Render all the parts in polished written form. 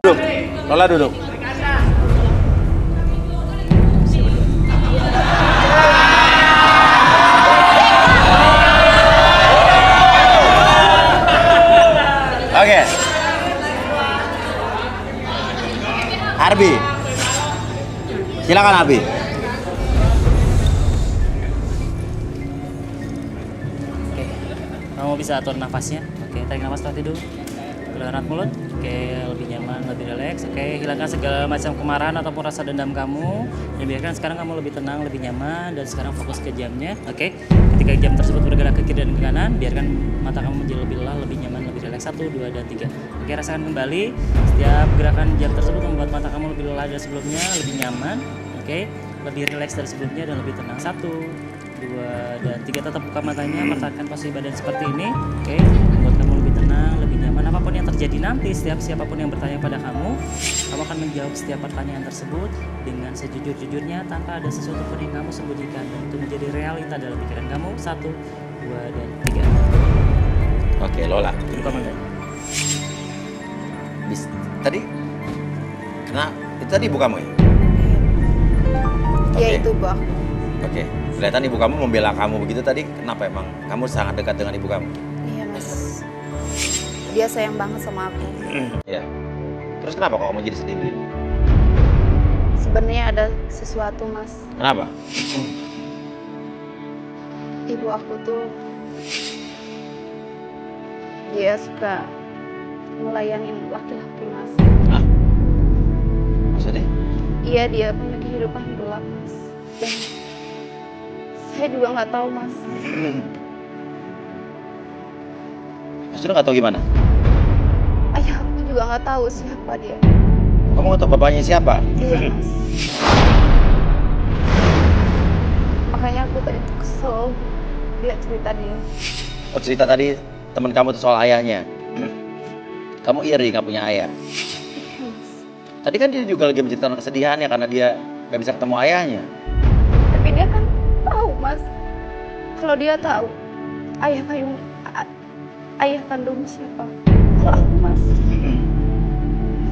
Duduk. Lola duduk. Oke. Arbi. Silakan Arbi. Oke, kamu bisa atur nafasnya. Oke, tarik nafas setelah tidur. Berat mulut. Oke, lebih nyaman, lebih rileks. Oke, hilangkan segala macam kemarahan ataupun rasa dendam kamu. Dan biarkan sekarang kamu lebih tenang, lebih nyaman. Dan sekarang fokus ke jamnya. Oke, ketika jam tersebut bergerak ke kiri dan ke kanan, biarkan mata kamu menjadi lebih lelah, lebih nyaman, lebih rileks. 1, 2, dan 3. Oke, rasakan kembali. Setiap gerakan jam tersebut membuat mata kamu lebih lelah dari sebelumnya, lebih nyaman. Oke, lebih rileks dari sebelumnya dan lebih tenang. 1, 2, dan 3. Tetap buka matanya, pertahankan posisi badan seperti ini. Oke, membuat kamu lebih tenang, lebih nyaman. Apapun yang terjadi nanti, siapapun yang bertanya pada kamu akan menjawab setiap pertanyaan tersebut dengan sejujur-jujurnya tanpa ada sesuatu pun yang kamu sembunyikan, dan itu menjadi realita dalam pikiran kamu. 1, 2, dan 3. Oke, Lola. Buka matanya. Tadi kena itu tadi ibu kamu ya? Iya Oke. itu Bu. Oke. Kelihatan ibu kamu membela kamu begitu tadi. Kenapa emang? Kamu sangat dekat dengan ibu kamu. Iya Mas. Dia sayang banget sama aku. Ya. Terus kenapa kok kamu jadi sedih? Sebenarnya ada sesuatu Mas. Kenapa? Ibu aku tuh dia suka ngelayanin laki-laki Mas. Hah? Maksudnya? Iya dia punya kehidupan gelap Mas. Dan saya juga nggak tahu Mas. Maksudnya nggak tahu gimana? Ayah aku juga nggak tahu siapa dia. Kamu nggak tahu bapaknya siapa? Iya Mas. Makanya aku tadi tuh kesel lihat cerita dia. Oh, cerita tadi teman kamu tuh soal ayahnya. Kamu iri nggak punya ayah. Tadi kan dia juga lagi menceritakan kesedihannya karena dia nggak bisa ketemu ayahnya. Tapi dia kan tahu Mas. Kalau dia tahu ayah kandung siapa? Kalau aku Mas.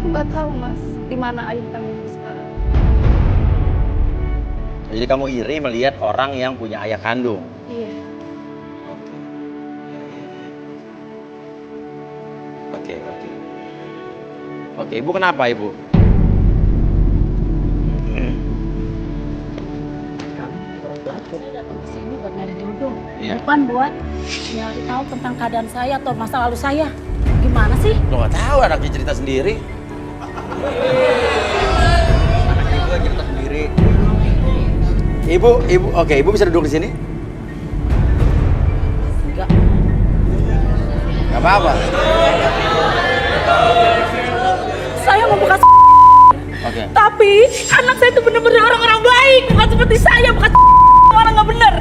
Aku nggak tahu Mas di mana ayah kandung sekarang. Jadi kamu iri melihat orang yang punya ayah kandung. Iya. Oke. Oke, ibu kenapa ibu? Saya datang ke sini buat nyari jodoh, Iya. bukan buat nyari tahu tentang keadaan saya atau masa lalu saya. Gimana sih? Lo nggak tahu anaknya cerita sendiri. Anaknya juga cerita sendiri. Ibu, oke, ibu bisa duduk di sini? Enggak. Gak apa-apa. Saya membuka Oke. tapi anak saya itu benar-benar orang-orang baik, bukan seperti saya, bukan orang nggak benar.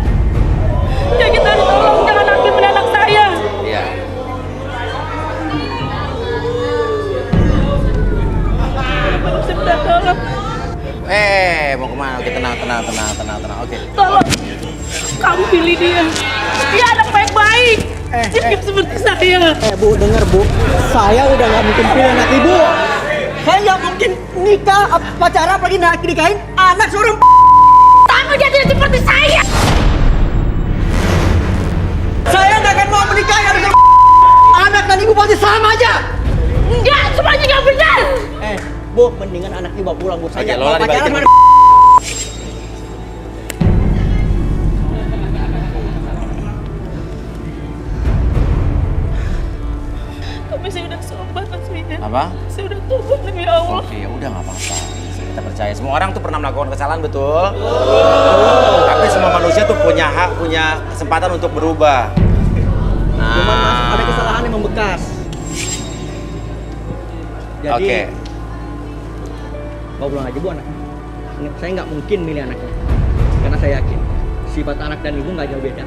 Jadi tolong jangan hakimin anak saya. Iya. Saya minta tolong, Mau kemana? Oke, tenang. Oke. tolong. Kamu pilih dia. Dia anak baik-baik. Dia seperti saya. Bu, dengar Bu, saya udah nggak mungkin pilih anak ibu. Saya nggak mungkin nikah, pacaran, apalagi nikahin anak seorang. Kamu jadi seperti saya. Saya nggak akan mau menikahi anak dan ibu pasti sama aja. Enggak, semuanya nggak benar. Bu, mendingan anak ibu pulang Bu. Saya Oke, nggak Lola mau pacaran. dibalikin. Tapi saya udah sobat aslinya. Apa? Saya udah tobat demi Allah. Oke, ya udah nggak apa-apa. Kita percaya semua orang tuh pernah melakukan kesalahan, betul? Tapi semua manusia tuh punya hak, punya kesempatan untuk berubah. Cuman Mas, ada kesalahan yang membekas. Jadi, Oke. mau pulang aja Bu anaknya. Saya nggak mungkin milih anaknya. Karena saya yakin sifat anak dan ibu nggak jauh beda.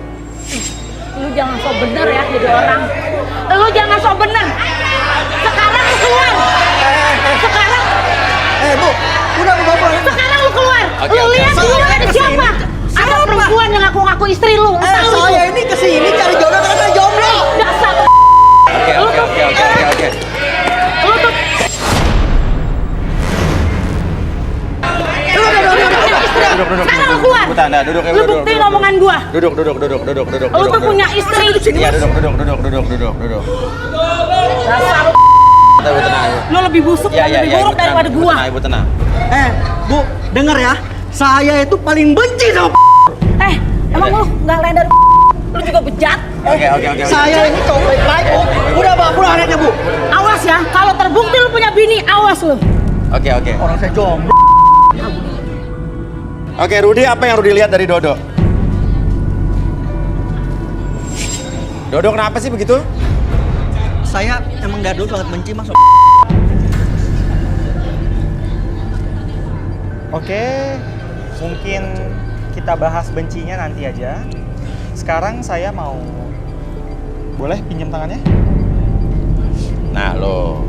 Lu jangan sok bener ya jadi orang. Lu jangan sok bener. Sekarang lu keluar. Sekarang. Bu, udah Bu pulang. Sekarang lu keluar. Oke, Lu oke. lihat dulu ada siapa? Ada perempuan yang ngaku-ngaku istri lu. Lu tahu itu? Saya ini kesini cari jodoh karena jomblo. Dasar. Oke. Lu tuh Sekarang lu keluar. Duduk. Lu buktiin omongan gua. Duduk. Lu tuh punya istri. Iya, duduk. Dasar lu. Ibu tenang. Lu lebih busuk dan lebih buruk daripada gua. Ibu tenang. Bu, denger ya. Saya itu paling benci sama Emang lu nggak lain dari lu juga bejat? Oke. saya ini cowok baik-baik, Bu. Udah bawa pulang anaknya, Bu. Awas ya, kalau terbukti lu punya bini, awas lu. Oke. Orang saya jomblo. Oke, Rudi, apa yang Rudi lihat dari Dodo? Dodo kenapa sih begitu? Saya emang dari dulu sangat benci Mas. Oke, mungkin kita bahas bencinya nanti aja. Sekarang saya mau, boleh pinjam tangannya? Nah, lo.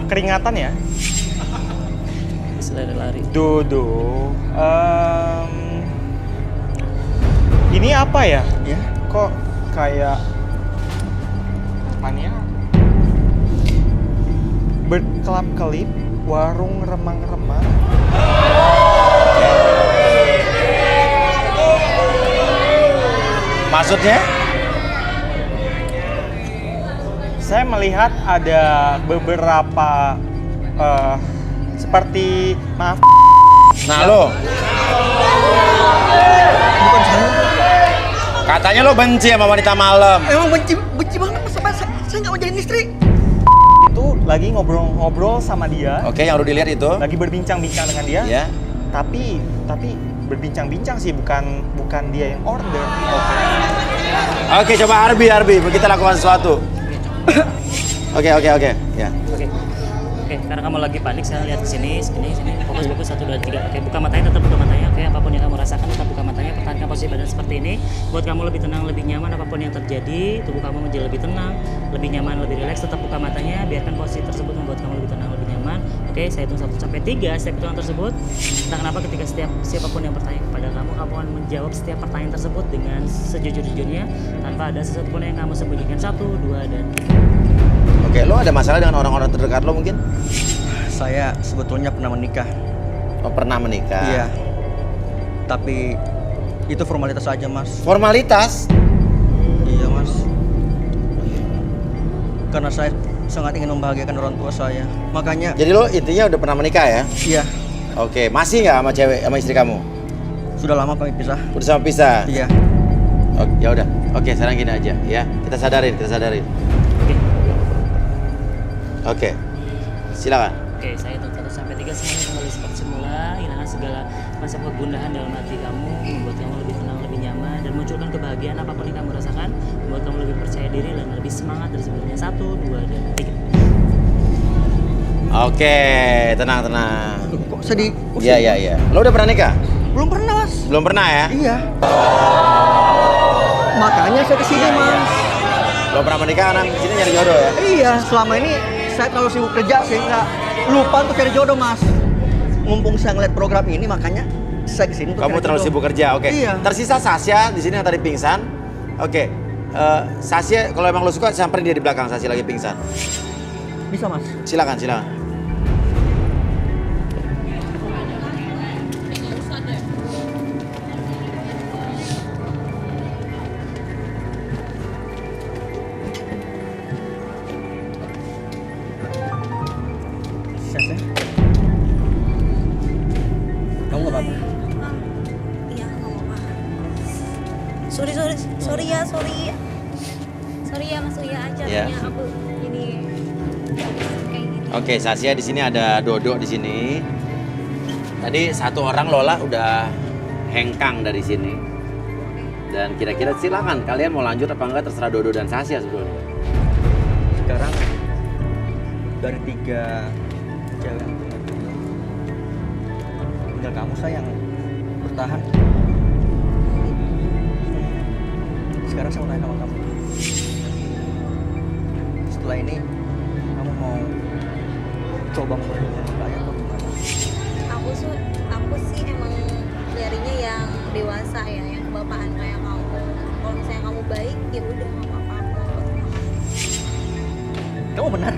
Keringatan ya? Bisa lari. Dodo. Ini apa ya? Ya. Kok kayak apanya? Berkelap-kelip, warung remang-remang. Maksudnya? Saya melihat ada beberapa seperti maaf. Nah, lo. Bukan saya. Katanya lo benci sama wanita malam. Emang benci banget Mas. Saya nggak mau jadi istri. Itu lagi ngobrol-ngobrol sama dia, Oke, yang Rudi lihat itu. lagi berbincang-bincang dengan dia. Ya. Tapi berbincang-bincang sih, bukan dia yang order. Oke, coba Arbi, kita lakukan sesuatu. Oke. Ya. Oke, karena kamu lagi panik, saya lihat ke sini. Fokus 1, 2, 3. Oke, buka matanya, tetap buka matanya. Oke, apapun yang kamu rasakan, tetap buka matanya. Pertahankan posisi badan seperti ini. Buat kamu lebih tenang, lebih nyaman, apapun yang terjadi, tubuh kamu menjadi lebih tenang, lebih nyaman, lebih rileks. Tetap buka matanya, biarkan posisi tersebut membuat kamu lebih tenang, lebih nyaman. Oke, saya hitung 1 sampai 3 setiap hitungan tersebut. Entah kenapa ketika siapapun yang bertanya kepada kamu akan menjawab setiap pertanyaan tersebut dengan sejujur-jujurnya, tanpa ada sesuatu pun yang kamu sembunyikan. 1, 2, dan 3. Oke, lo ada masalah dengan orang-orang terdekat lo mungkin? Saya sebetulnya pernah menikah. Oh, pernah menikah? Iya. Tapi itu formalitas aja Mas. Formalitas? Iya Mas. Karena saya sangat ingin membahagiakan orang tua saya. Makanya. Jadi lo intinya udah pernah menikah ya? Iya. Oke, masih nggak sama istri kamu? Sudah lama kami pisah. Udah sama pisah? Iya. Oke, ya udah. Oke, sekarang gini aja ya. Kita sadarin. Oke. Silakan. Oke, saya hitung 1 sampai 3, semuanya kembali seperti semula. Hilangkan segala rasa kegundahan dalam hati kamu, membuat kamu lebih tenang, lebih nyaman, dan munculkan kebahagiaan apapun yang kamu rasakan, membuat kamu lebih percaya diri dan lebih semangat dari sebelumnya. 1, 2, dan 3. Oke, tenang. Kok sedih? Iya. Lo udah pernah nikah? Belum pernah Mas. Belum pernah ya? Iya. Makanya saya kesini Mas. Belum pernah menikah karena sini nyari jodoh ya? Iya. Selama ini saya terlalu sibuk kerja sehingga lupa untuk cari jodoh Mas. Mumpung saya ngeliat program ini makanya saya kesini untuk Kamu cari terlalu jodoh. sibuk kerja, oke. Iya. Tersisa Sasya di sini yang tadi pingsan. Oke. Sasya, kalau emang lo suka samperin dia di belakang. Sasya lagi pingsan. Bisa Mas. Silakan. Sasya. Kamu nggak apa-apa? Iya, nggak apa-apa. Sorry ya Mas Uya aja Iya. aku ini kayak gini. Oke, Sasya di sini ada Dodo di sini. Tadi satu orang Lola udah hengkang dari sini. Dan kira-kira silakan kalian mau lanjut apa enggak terserah Dodo dan Sasya sebetulnya. Sekarang dari 3 cewek yang punya, tinggal kamu sayang bertahan. Sekarang saya mau tanya sama kamu. Setelah ini kamu mau coba membantu saya atau gimana? Aku sih emang nyarinya yang dewasa ya, yang kebapaan kayak kamu. Kalau misalnya kamu baik, ya udah nggak apa-apa. Aku mau buat kamu. Kamu benar.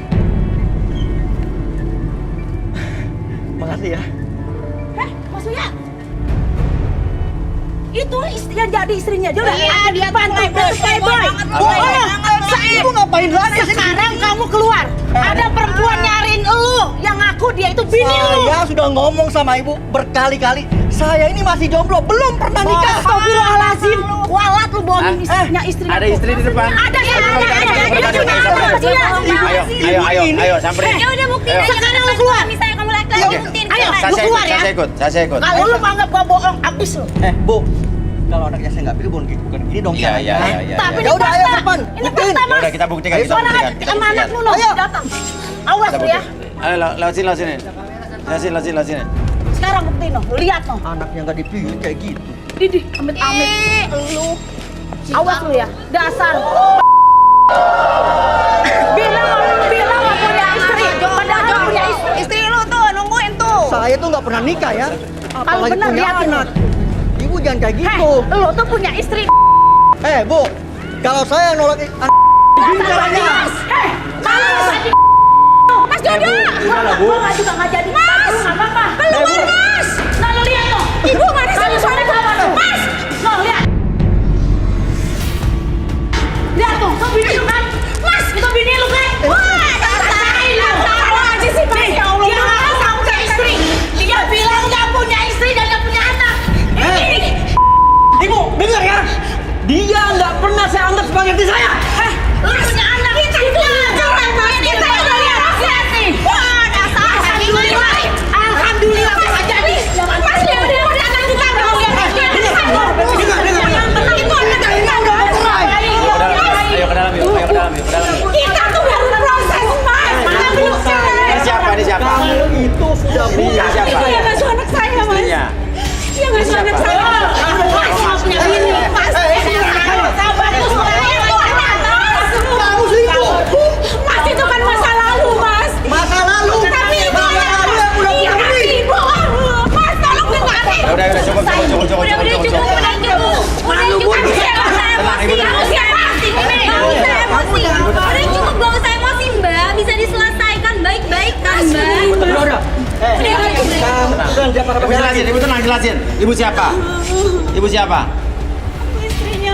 Makasih ya. Mas Uya, Itu yang jadi istrinya dia udah Iya, dia tuh pantai playboy banget, bohong. Ibu ngapain lagi sih? Sekarang kamu keluar. Ada perempuan nyariin lu yang ngaku dia itu bini lu. Saya sudah ngomong sama ibu berkali-kali. Saya ini masih jomblo, belum pernah nikah. Astagfirullahaladzim. Walat lu bohongin istrinya istrinya. Ada istri di depan. Ada ya, Ayo, samperin. Ya udah buktiin aja. Sekarang lu keluar. Misalnya kamu laki-laki Oke. buktiin. Ayo, Coba. lu keluar ya. Saya ikut. Kalau lu anggap gua bohong, abis lu. Bu, kalau anaknya saya nggak pilih bukan gini dong Iya, caranya. iya. Tapi Ya ini udah, ayo fakta. depan. Ini Buktiin. fakta, Mas. Udah kita buktikan. Suara sama anak lu loh, Ayo. datang. Awas lu ya. Ayo, lewat sini. Lewat sini. Sekarang buktiin no, lihat no. Anaknya nggak dipilih kayak gitu. Didi, amit-amit. Lu. Awas lu ya, dasar. Bilang nggak punya istri, padahal nggak punya istri. Istri lu tuh nungguin tuh. Saya tuh nggak pernah nikah ya. Kalau Apalagi bener punya liatin anak. Ibu jangan kayak Hei, gitu. lu tuh punya istri. Bu, kalau saya nolak anak gini caranya. Hei, Mas Jojo. Gua nggak juga nggak jadi. Mas, nggak apa-apa. Bu. Mas. Nah, lu lihat tuh. Ibu mana sih suara kamu tuh? Mas, lo lihat. Lihat tuh, tuh bini lu kan? Mas, itu bini lu kan? Wah, rasain lu. Tahu aja sih, Mas. Ya Allah, dia nggak punya istri. Dia bilang nggak punya istri dan nggak punya anak. Ini. Ibu, dengar ya. Dia nggak pernah saya anggap sebagai istri saya. Lu punya anak. Itu keren banget. Kita udah lihat nih. Wah, dasar. Alhamdulillah nggak jadi. Mas, dia udah punya anak kita. Nggak lihat. Dengar. Itu anak kita udah bercerai. Ayo ke dalam yuk. Kita tuh baru proses, Mas. Kita belum cerai. Ini siapa? Kamu itu sudah Ini bukan. siapa? Itu yang ngasuh anak saya, Mas. Istrinya. Yang ngasuh anak saya. Mas, nggak punya bini. Mas, sabar tuh. Itu anak Mas. Kamu selingkuh. Mas, itu kan masa lalu, Mas. Masa lalu. Tapi itu Masa anak lalu yang udah Iya, punya bini. Ibu. Mas, tolong dengarin. Udah, cukup. Tenang, Ibu, tenang. Gak usah emosi. Udah cukup, gak usah emosi Mbak. Bisa diselesaikan baik-baik kan Mbak? Udah. Kamu Jelasin, Ibu tenang, jelasin. Ibu siapa?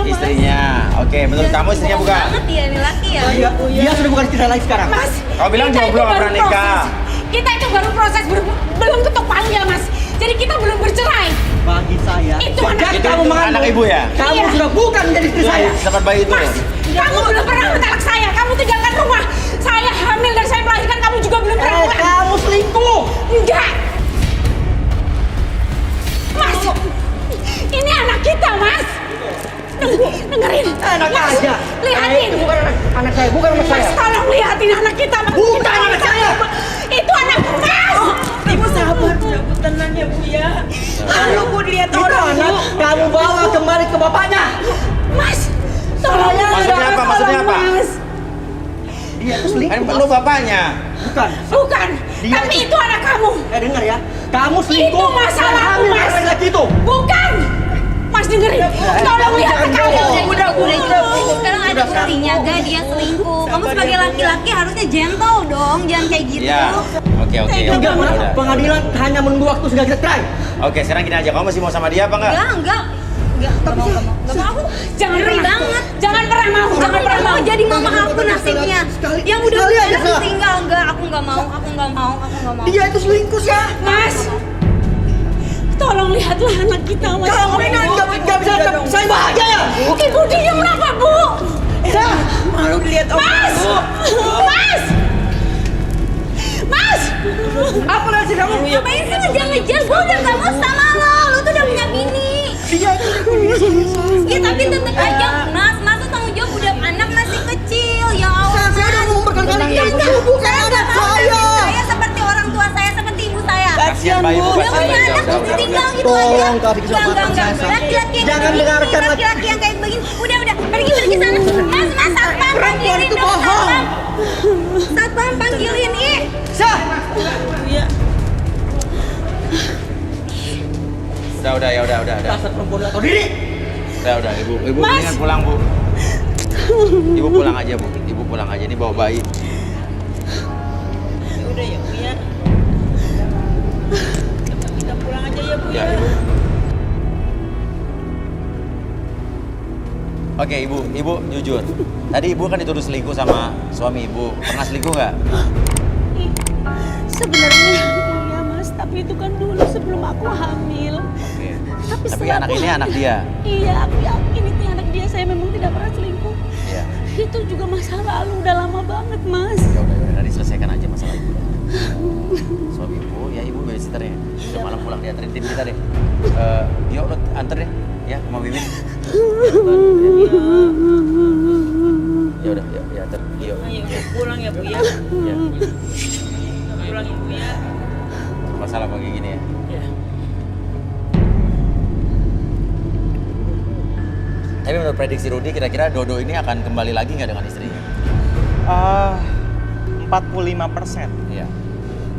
Istrinya. Oke, menurut kamu istrinya bukan? Banget ya ini laki ya. Dia sudah bukan istri saya lagi sekarang. Mas, Kau bilang kita jomblo itu nggak pernah baru nikah. proses. Kita itu baru proses, belum ketok palu ya, Mas. Jadi kita belum bercerai. Bagi saya, Itu anak sejak Itu kamu mengandung, anak ibu ya? Kamu Iya. sudah bukan menjadi istri saya. Dapat bayi itu. Mas, kamu belum pernah mentalak saya. Kamu tinggalkan rumah. Saya hamil dan saya melahirkan, kamu juga belum pernah pulang. Kamu selingkuh. Enggak. Mas, ini anak kita, Mas. Dengerin. Enak Mas, aja. lihatin. Itu bukan anak saya, bukan anak saya. Mas, tolong lihatin anak kita, Mas. Bukan Itu anak saya. Itu anak Mas. Ibu sabar, Bu, tenang ya Bu ya. Lalu Bu lihat Itu orang anak Bu. kamu bawa kembali ke bapaknya. Mas, tolong. Maksudnya apa? Mas. Dia itu selingkuh. Kan lu bapaknya. Bukan. Bukan, Dia tapi itu- itu anak kamu. Dengar ya. Kamu selingkuh. Itu masalahmu, dan hamil Mas. dengan laki itu. Bukan. Mas dengerin. Tolong lihat ke kamu. Udah cukup. Sekarang ada buktinya gak dia selingkuh. Kamu sebagai laki-laki harusnya gentle dong, jangan kayak gitu. Ya. Oke. Enggak, Mas. Udah. Pengadilan hanya menunggu waktu sehingga kita cerai. Oke, sekarang gini aja. Kamu masih mau sama dia apa enggak? Enggak mau. Aku Jangan ngeri pernah. banget. Jangan pernah mau. Aku Jangan pernah mau. mau jadi mama aku nasibnya. Yang udah sekali aja, anak Sa. tinggal enggak, aku nggak mau. Dia itu selingkuh, Syah. Mas, tolong lihatlah anak kita, Mas. Kamu ini nggak bisa saya bahagia ya. Ibu diem kenapa, Bu? Syah. Malu dilihat orang Mas! Bu. Mas! Mas! Apa sih kamu? Ngapain sih ngejar-ngejar? Gue udah gak mau sama lo. Lo tuh udah punya bini. Dia itu Ya tapi tetep aja, Mas tuh tanggung jawab udah anak masih kecil. Ya Allah. Saya udah ngomong berkali-kali. Ya Itu bukan saya anak nggak mau saya. saya seperti orang tua saya, seperti ibu saya. Kasihan bayi Bu. Udah punya anak terus ditinggal gitu aja. Tolong kasih kesempatan Enggak. saya. Laki-laki yang Jangan begini, dengarkan lagi. laki-laki yang kayak begini. Udah, pergi sana. Mas, satpam panggilin itu dong, bohong. satpam. Satpam panggilin, ih. Syah. Iya. Udah. Dasar perempuan nggak tahu diri. Udah, Ibu mendingan pulang, Bu. Ibu pulang aja, Bu. Ibu pulang aja, ini bawa bayi. Ya udah ya Bu ya. Kita pulang aja ya Bu Ya, ya. Ibu. Oke, ibu jujur. Tadi ibu kan dituduh selingkuh sama suami ibu. Pernah selingkuh nggak? Sebenarnya iya mas, tapi itu kan dulu sebelum aku hamil. Oke. Tapi Tapi setelah anak aku ini hamil- anak dia. Iya, aku yakin itu anak dia. Saya memang tidak pernah selingkuh. Iya. Itu juga masa lalu, udah lama banget mas. Ya udah, nanti selesaikan aja masalah ibu. Suami ibu, ya ibu babysitternya. Udah malam pulang dianterin tim kita deh. Yuk lo anter deh, ya sama Wiwin. Ya udah, ya anter. Yuk. Ayo pulang ya bu ya. Ya. Pulang ya bu ya. Masalah kayak gini ya. Ya. Tapi menurut prediksi Rudi, kira-kira Dodo ini akan kembali lagi nggak dengan istrinya? 45%. Iya.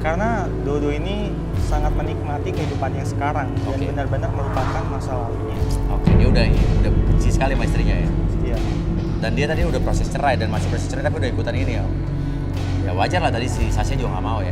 Karena Dodo ini sangat menikmati kehidupannya sekarang dan Oke. benar-benar melupakan masa lalunya. Oke, dia udah benci sekali sama istrinya ya. Iya. Dan dia tadi udah proses cerai dan masih proses cerai tapi udah ikutan ini ya. Ya wajar lah tadi si Sasha juga nggak mau ya.